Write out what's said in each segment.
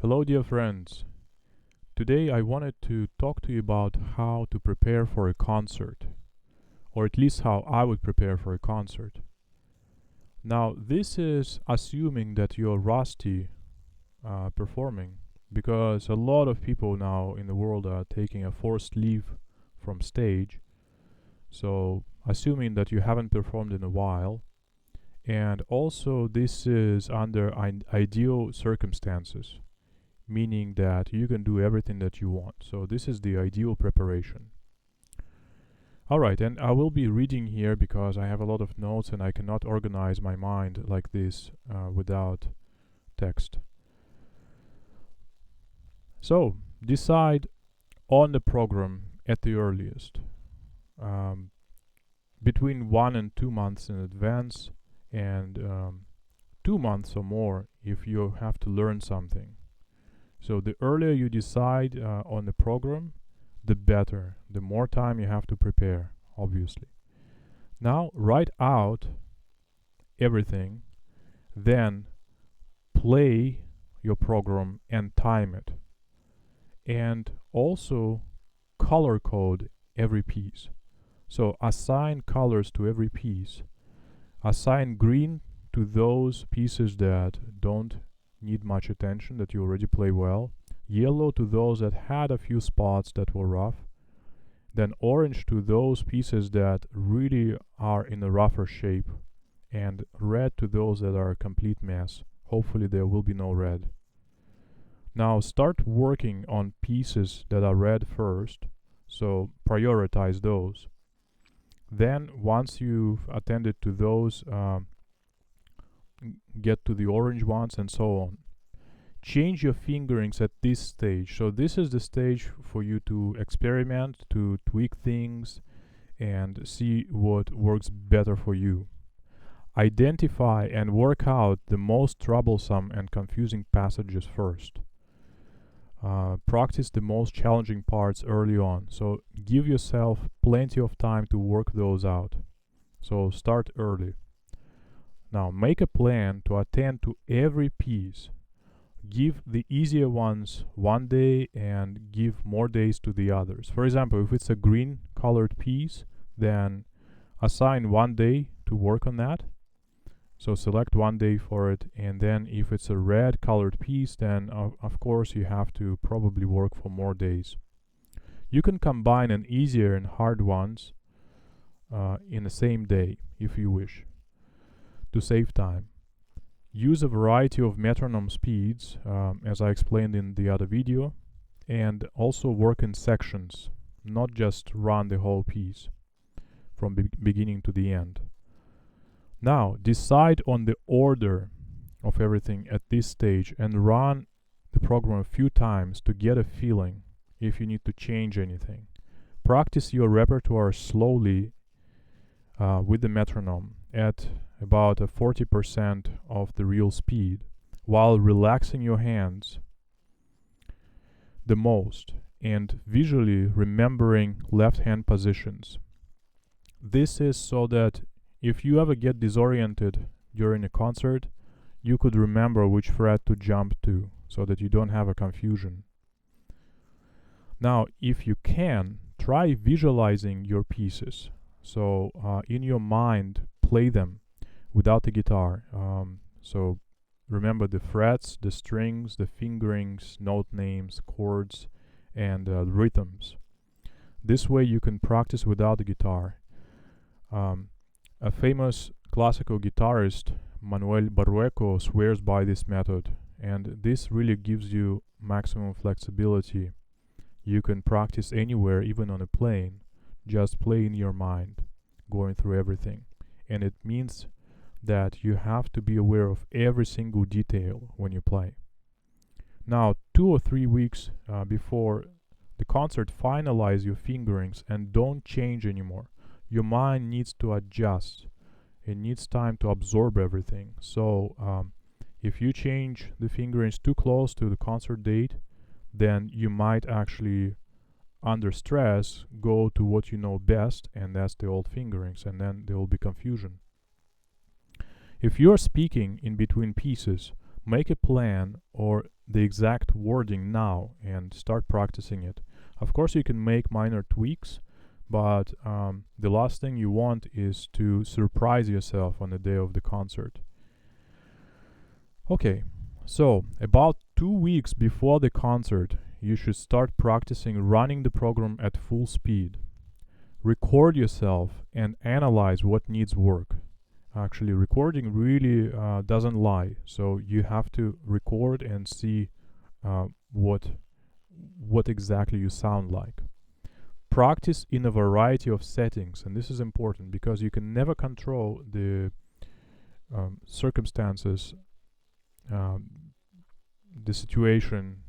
Hello, dear friends. Today I wanted to talk to you about how to prepare for a concert, or at least how I would prepare for a concert. Now, this is assuming that you're rusty performing, because a lot of people now in the world are taking a forced leave from stage. So, assuming that you haven't performed in a while, and also this is under ideal circumstances, meaning that you can do everything that you want. So this is the ideal preparation. Alright, and I will be reading here because I have a lot of notes and I cannot organize my mind like this without text. So, decide on the program at the earliest, between 1 and 2 months in advance, and 2 months or more if you have to learn something. So the earlier you decide on the program, the better. The more time you have to prepare, obviously. Now write out everything, then play your program and time it. And also color code every piece. So assign colors to every piece. Assign green to those pieces that don't need much attention, that you already play well. Yellow to those that had a few spots that were rough. Then orange to those pieces that really are in a rougher shape. And red to those that are a complete mess. Hopefully there will be no red. Now start working on pieces that are red first. So prioritize those. Then once you've attended to those, get to the orange ones and so on. Change your fingerings at this stage. So this is the stage for you to experiment, to tweak things and see what works better for you. Identify and work out the most troublesome and confusing passages first. Practice the most challenging parts early on. So give yourself plenty of time to work those out. So start early. Now make a plan to attend to every piece. Give the easier ones one day and give more days to the others. For example, if it's a green colored piece, then assign one day to work on that. So select one day for it, and then if it's a red colored piece, then of course you have to probably work for more days. You can combine an easier and hard ones in the same day if you wish, to save time. Use a variety of metronome speeds, as I explained in the other video, and also work in sections, not just run the whole piece from beginning to the end. Now decide on the order of everything at this stage and run the program a few times to get a feeling if you need to change anything. Practice your repertoire slowly with the metronome at about 40% of the real speed, while relaxing your hands the most and visually remembering left hand positions. This is so that if you ever get disoriented during a concert, you could remember which fret to jump to, so that you don't have a confusion. Now, if you can, try visualizing your pieces. So in your mind, play them without the guitar. So remember the frets, the strings, the fingerings, note names, chords, and rhythms. This way you can practice without the guitar. A famous classical guitarist, Manuel Barrueco, swears by this method, and this really gives you maximum flexibility. You can practice anywhere, even on a plane. Just play in your mind, going through everything. And it means that you have to be aware of every single detail when you play. Now, 2 or 3 weeks before the concert, finalize your fingerings and don't change anymore. Your mind needs to adjust. It needs time to absorb everything. So if you change the fingerings too close to the concert date, then you might actually, under stress, go to what you know best, and that's the old fingerings, and then there will be confusion. If you're speaking in between pieces, make a plan or the exact wording now and start practicing it. Of course, you can make minor tweaks, but the last thing you want is to surprise yourself on the day of the concert. Okay, so about 2 weeks before the concert, you should start practicing running the program at full speed. Record yourself and analyze what needs work. Actually, recording really doesn't lie, so you have to record and see what exactly you sound like. Practice in a variety of settings, and this is important because you can never control the circumstances, the situation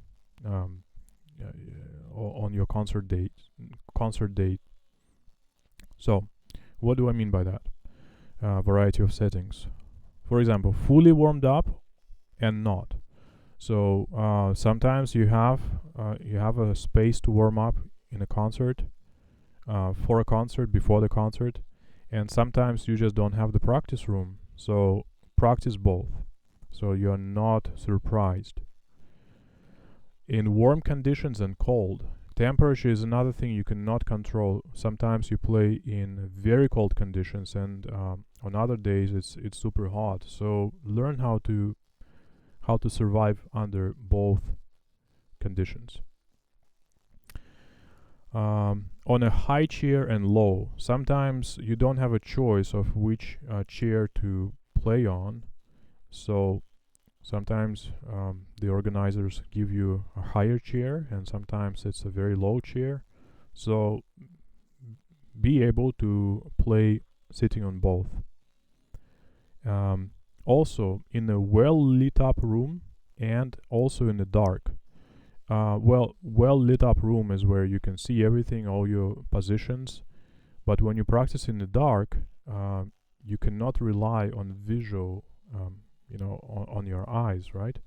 on your concert date. So, what do I mean by that? Variety of settings. For example, fully warmed up and not. So sometimes you have a space to warm up in a concert, for a concert, before the concert, and sometimes you just don't have the practice room. So practice both, so you're not surprised. In warm conditions and cold, temperature is another thing you cannot control. Sometimes you play in very cold conditions, and on other days it's super hot. So learn how to survive under both conditions. On a high chair and low, sometimes you don't have a choice of which chair to play on. So sometimes the organizers give you a higher chair, and sometimes it's a very low chair. So be able to play sitting on both. Also, in a well lit up room and also in the dark. Well lit up room is where you can see everything, all your positions. But when you practice in the dark, you cannot rely on visual, on your eyes, right?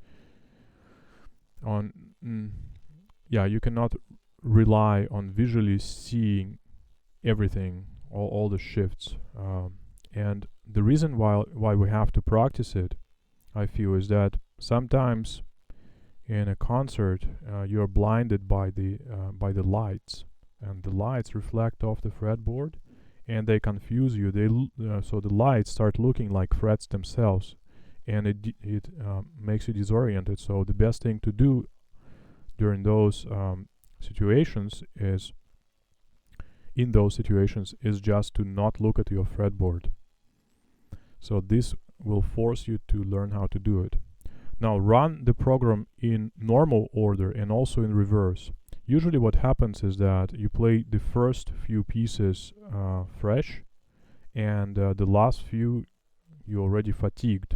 You cannot rely on visually seeing everything, all the shifts. And the reason why we have to practice it, I feel, is that sometimes in a concert you're blinded by the lights, and the lights reflect off the fretboard, and they confuse you. So the lights start looking like frets themselves, and it makes you disoriented. So the best thing to do during those situations is just to not look at your fretboard. So this will force you to learn how to do it. Now run the program in normal order and also in reverse. Usually what happens is that you play the first few pieces fresh, and the last few you're already fatigued.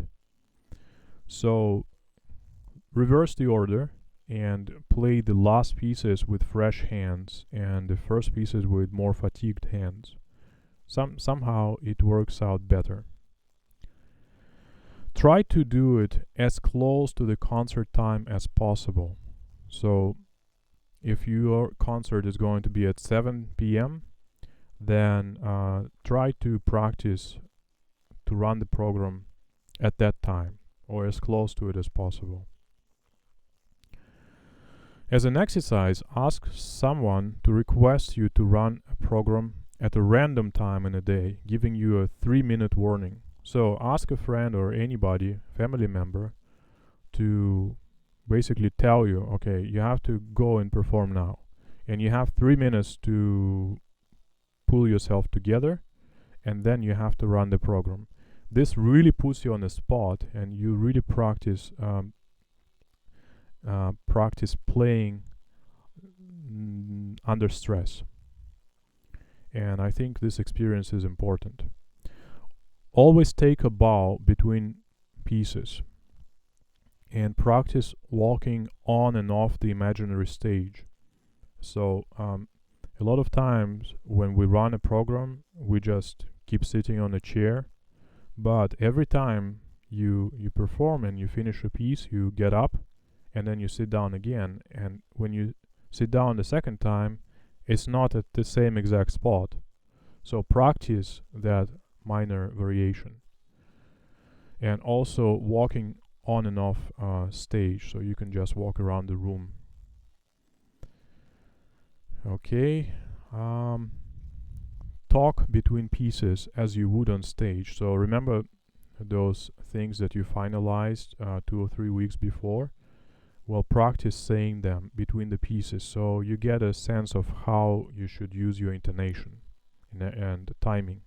So reverse the order and play the last pieces with fresh hands and the first pieces with more fatigued hands. Somehow it works out better. Try to do it as close to the concert time as possible. So if your concert is going to be at 7 p.m., then try to practice to run the program at that time, or as close to it as possible. As an exercise, ask someone to request you to run a program at a random time in a day, giving you a 3-minute warning. So ask a friend or anybody, family member, to basically tell you, okay, you have to go and perform now, and you have 3 minutes to pull yourself together, and then you have to run the program. This really puts you on the spot, and you really practice playing under stress. And I think this experience is important. Always take a bow between pieces and practice walking on and off the imaginary stage. So a lot of times when we run a program, we just keep sitting on a chair, but every time you perform and you finish a piece, you get up and then you sit down again, and when you sit down the second time, it's not at the same exact spot. So practice that minor variation. And also walking on and off stage, so you can just walk around the room. Okay. Talk between pieces as you would on stage. So remember those things that you finalized 2 or 3 weeks before? Well, practice saying them between the pieces so you get a sense of how you should use your intonation and timing.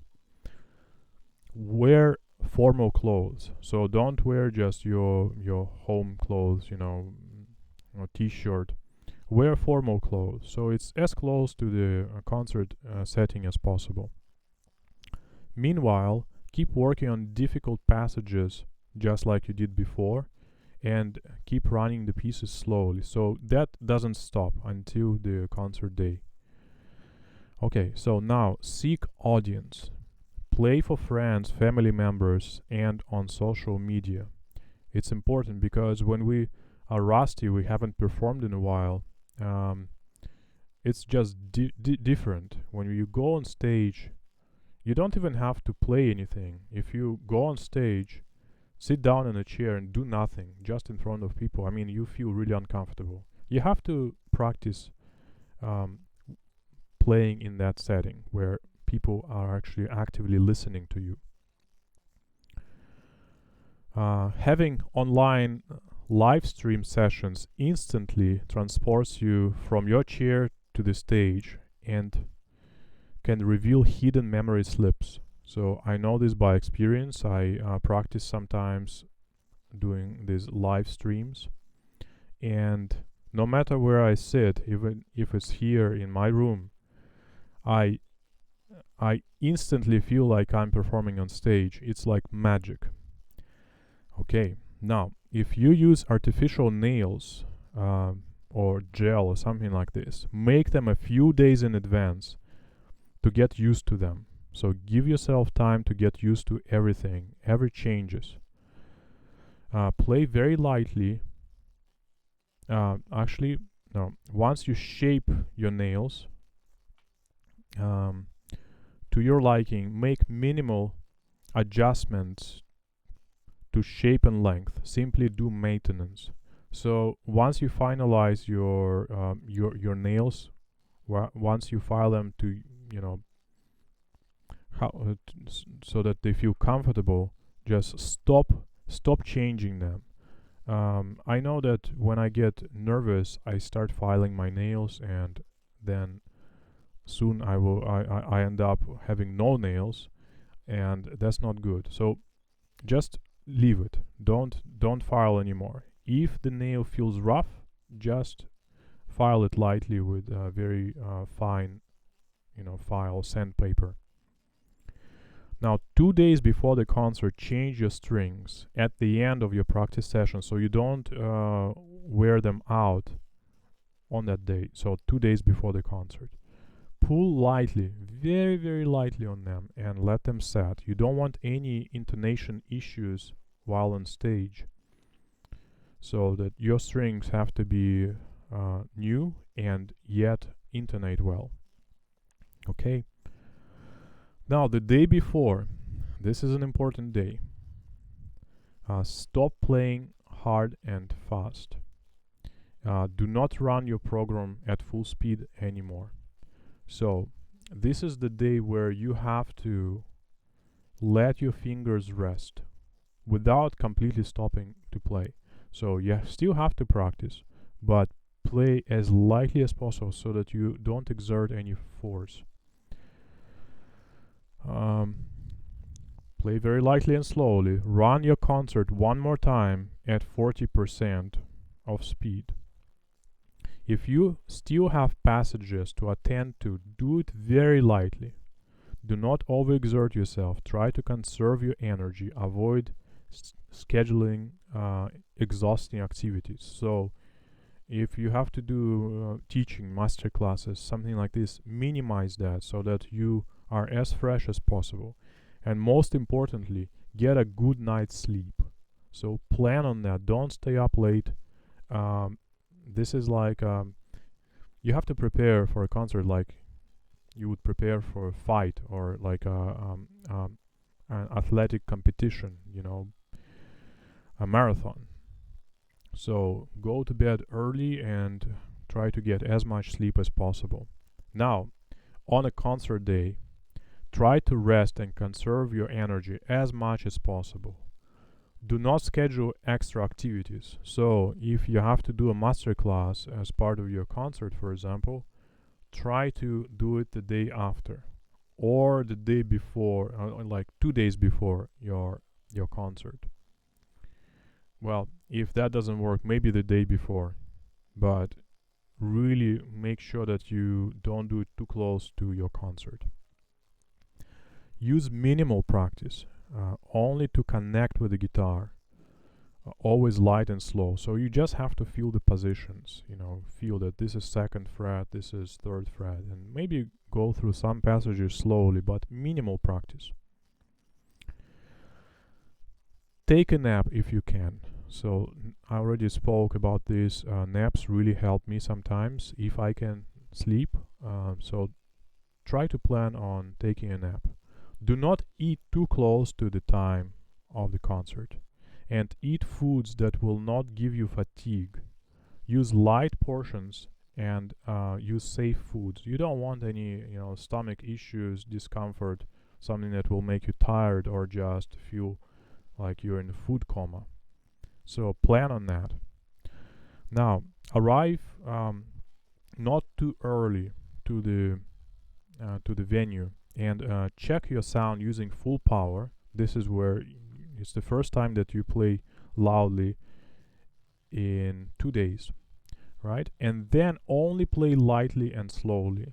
Wear formal clothes. So don't wear just your home clothes, t-shirt. Wear formal clothes. So it's as close to the concert setting as possible. Meanwhile, keep working on difficult passages just like you did before, and keep running the pieces slowly. So that doesn't stop until the concert day. Okay, so now seek audience. Play for friends, family members, and on social media. It's important because when we are rusty, we haven't performed in a while. It's just different. When you go on stage, you don't even have to play anything. If you go on stage, sit down in a chair and do nothing just in front of people, I mean, you feel really uncomfortable. You have to practice playing in that setting where people are actually actively listening to you. Having online live stream sessions instantly transports you from your chair to the stage and can reveal hidden memory slips. So I know this by experience. I practice sometimes doing these live streams, and no matter where I sit, even if it's here in my room, I instantly feel like I'm performing on stage. It's like magic. Okay, now if you use artificial nails or gel or something like this, make them a few days in advance to get used to them. So give yourself time to get used to everything, every changes. Play very lightly. Actually, no. Once you shape your nails to your liking, make minimal adjustments to shape and length. Simply do maintenance. So once you finalize your nails, once you file them to so that they feel comfortable, just stop changing them. I know that when I get nervous, I start filing my nails, and then soon I end up having no nails, and that's not good. So just leave it. Don't file anymore. If the nail feels rough, just file it lightly with very fine, file sandpaper. Now, 2 days before the concert, change your strings at the end of your practice session so you don't wear them out on that day. So 2 days before the concert. Pull lightly, very, very lightly on them and let them set. You don't want any intonation issues while on stage. So that your strings have to be new and yet intonate well. Okay? Now, the day before, this is an important day. Stop playing hard and fast. Do not run your program at full speed anymore. So, this is the day where you have to let your fingers rest without completely stopping to play. So, you still have to practice, but play as lightly as possible so that you don't exert any force. Play very lightly and slowly. Run your concert one more time at 40% of speed. If you still have passages to attend to, do it very lightly. Do not overexert yourself. Try to conserve your energy. Avoid scheduling exhausting activities. So, if you have to do teaching, master classes, something like this, minimize that so that you are as fresh as possible. And most importantly, get a good night's sleep. So plan on that. Don't stay up late. This is like you have to prepare for a concert like you would prepare for a fight or like an athletic competition. a marathon. So go to bed early and try to get as much sleep as possible. Now, on a concert day, try to rest and conserve your energy as much as possible. Do not schedule extra activities. So, if you have to do a master class as part of your concert, for example, try to do it the day after or the day before, like 2 days before your concert. Well, if that doesn't work, maybe the day before, but really make sure that you don't do it too close to your concert. Use minimal practice, only to connect with the guitar. Always light and slow. So you just have to feel the positions, feel that this is second fret, this is third fret, and maybe go through some passages slowly, but minimal practice. Take a nap if you can. So I already spoke about this. Naps really help me sometimes if I can sleep. So try to plan on taking a nap. Do not eat too close to the time of the concert, and eat foods that will not give you fatigue. Use light portions and use safe foods. You don't want any stomach issues, discomfort, something that will make you tired or just feel like you're in a food coma. So plan on that. Now, arrive not too early to the venue, and check your sound using full power. This is where it's the first time that you play loudly in 2 days, right? And then only play lightly and slowly.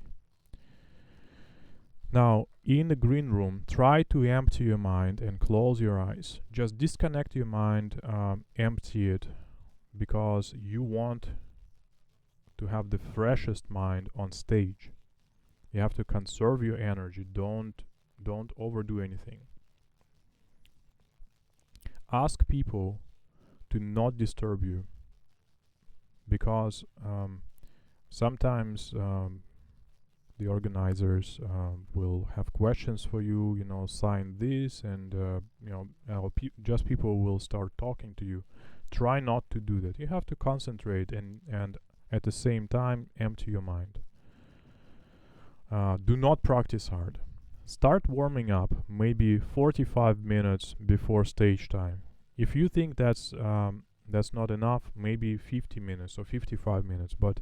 Now, in the green room, try to empty your mind and close your eyes. Just disconnect your mind, empty it, because you want to have the freshest mind on stage. You have to conserve your energy. Don't overdo anything. Ask people to not disturb you, because sometimes the organizers will have questions for you, sign this, and just people will start talking to you. Try not to do that. You have to concentrate and at the same time empty your mind. Do not practice hard. Start warming up maybe 45 minutes before stage time. If you think that's not enough, maybe 50 minutes or 55 minutes, but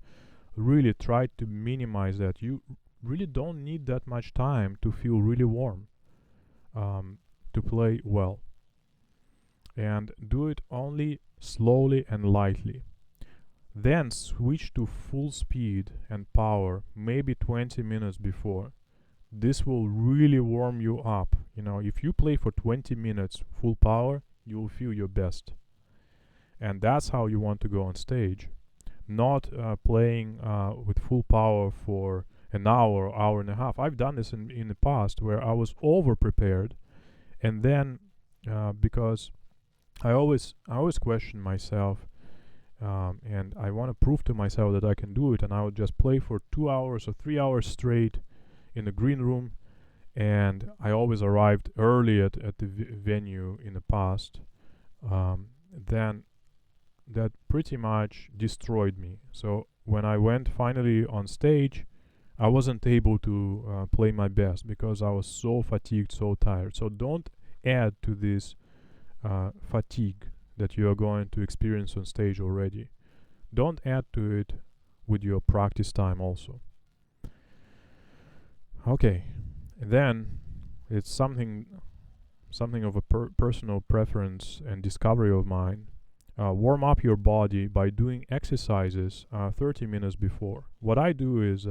really try to minimize that. You really don't need that much time to feel really warm, to play well. And do it only slowly and lightly. Then switch to full speed and power maybe 20 minutes before. This will really warm you up. If you play for 20 minutes full power, you will feel your best. And that's how you want to go on stage. Not playing with full power for an hour, hour and a half. I've done this in the past where I was over prepared, and then because I always question myself, and I want to prove to myself that I can do it, and I would just play for 2 hours or 3 hours straight in the green room, and I always arrived early at the venue in the past. Then that pretty much destroyed me. So when I went finally on stage, I wasn't able to play my best because I was so fatigued, so tired. So don't add to this fatigue that you are going to experience on stage already. Don't add to it with your practice time also. Okay, then it's something of a personal preference and discovery of mine. Warm up your body by doing exercises 30 minutes before. What I do is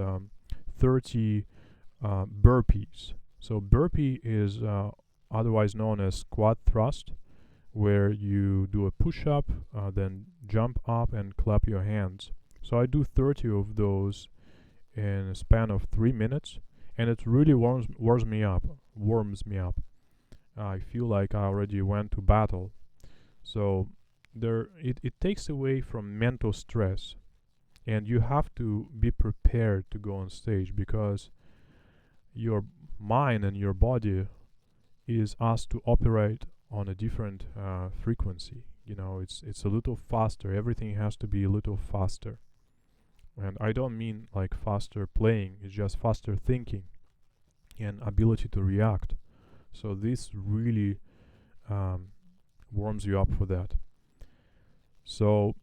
30 burpees. So burpee is otherwise known as squat thrust, where you do a push-up, then jump up and clap your hands. So I do 30 of those in a span of 3 minutes, and it really warms me up. I feel like I already went to battle. So it takes away from mental stress, and you have to be prepared to go on stage because your mind and your body is asked to operate on a different frequency. it's a little faster. Everything has to be a little faster. And I don't mean like faster playing, it's just faster thinking and ability to react. So this really warms you up for that. So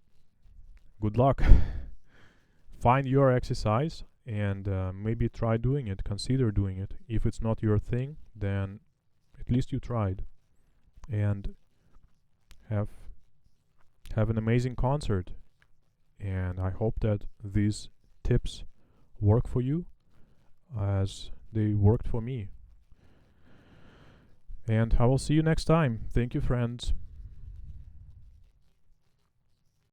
good luck. Find your exercise and maybe try doing it, consider doing it. If it's not your thing, then at least you tried. And have an amazing concert. And I hope that these tips work for you as they worked for me. And I will see you next time. Thank you, friends.